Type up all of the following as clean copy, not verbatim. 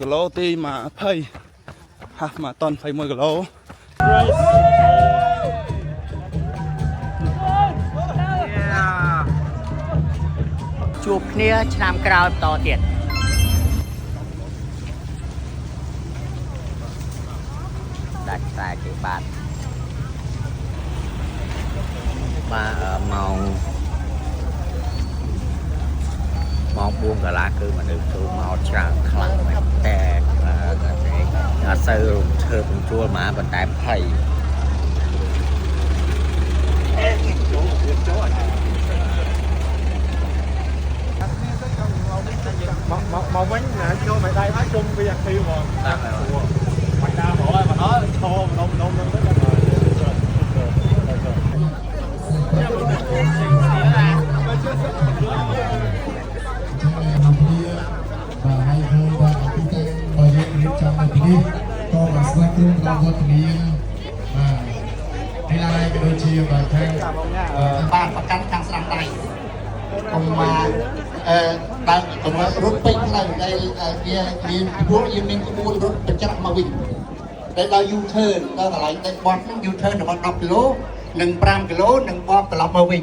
គីឡូទី20ហាស់ម៉ាតន21គីឡូជួបគ្នាឆ្នាំក្រោយបន្តទៀតដាច់ខ្សែគេបាទម៉ោង4កន្លះគឺមនុស្សចូលមកច្រើនខ្លាំងមែនតែអត់សូវធ្វើពំជួលមកប៉ុន្តែភ័យមកវិញណាចូលមិនដៃហើយជុំវាអាគ្រីហ្មងតាមមិនដាហ្មងហើយមកដល់ឈរម្ដងហ្នឹងទៅបាទហើយហើយបាទអតិថិជនបើយើងរៀបចំនៅទីនេះក៏មកស្វាគមន៍ដល់វត្តមានបាទហើយក៏ដូចជាបាទខាងបានប្រកាន់ខាងស្រាំដៃកុំមកបើកុំរត់ពេញផ្លូវដែលវាមានពួកយើងមានក្បួនរត់បញ្ច្រាក់មកវិញដែលដល់ U-turn ដល់កន្លែងដែលបត់ហ្នឹង U-turn របស់10គីឡូនិង5គីឡូនិងបត់ត្រឡប់មកវិញ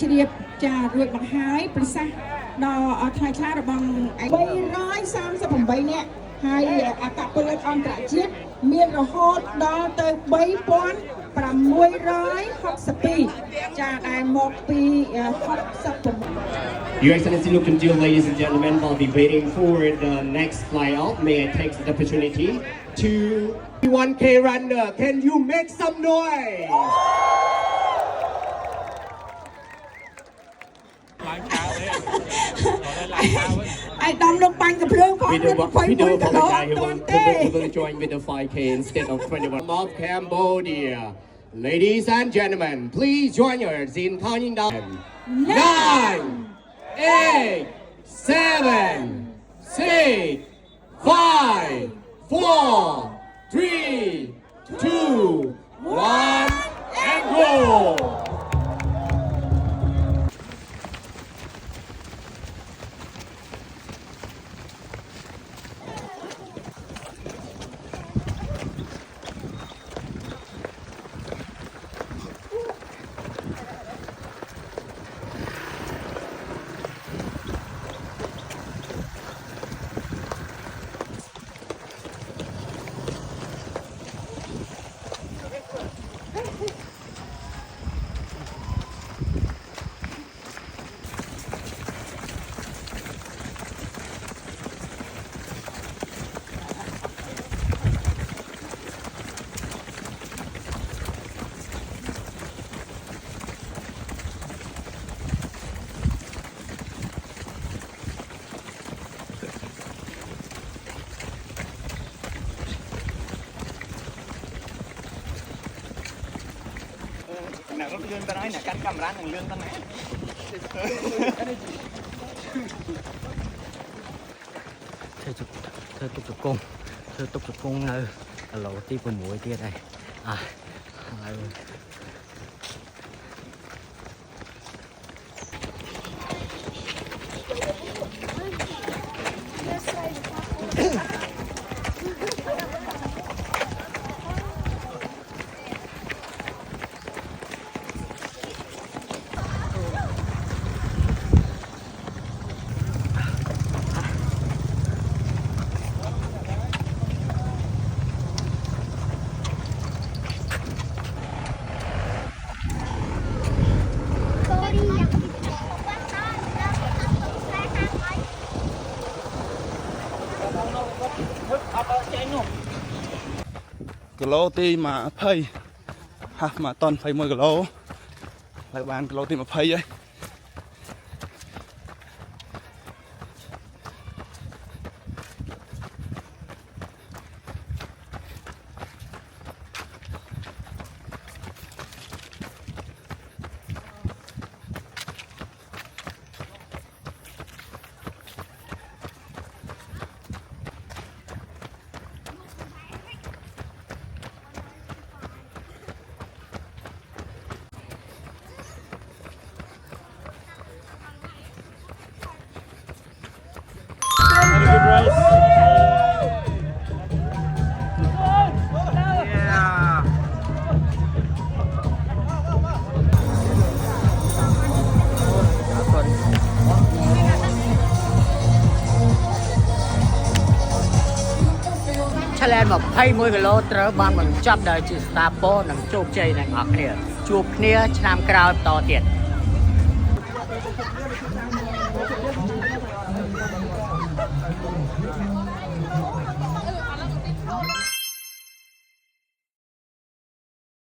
ជ្រាបចារួចបង្ហាយប្រសាសន៍ដល់ថ្លៃថ្លារបស់338នាក់ហើយអត្តពលិកអន្តរជាតិមានរហូតដល់ទៅ3662ចាដែលមកពី66 Your Excellency, look and dear, ladies and gentlemen, while be waiting for the next flyout, may I take the opportunity to 1K runner, can you make some noise? ไอ้ดำลงปันกับเพลิงพร้อมเลยไฟบุญตลอดตอนเต้ will join with the 5K instead of 21 of Cambodia. Ladies and gentlemen, please join us in counting down 9, 8, 7, 6, 5, 4, 3, 2, 1, and go! អ្នករត់លឿនទៅហើយអ្នកកាត់កាមេរ៉ានឹងលឿនទៅណាធ្វើទុកជង្គង់នៅគីឡូទី6ទៀតហើយហើយ គីឡូទី20ហាស់ម៉ាតន21គីឡូហើយបានគីឡូទី20ហើយ challenge 21គីឡូត្រូវបានបញ្ចប់ដោយជាស្តាពរនិងជោគជ័យទាំងអស់គ្នាជួបគ្នាឆ្នាំក្រោយបន្តទៀត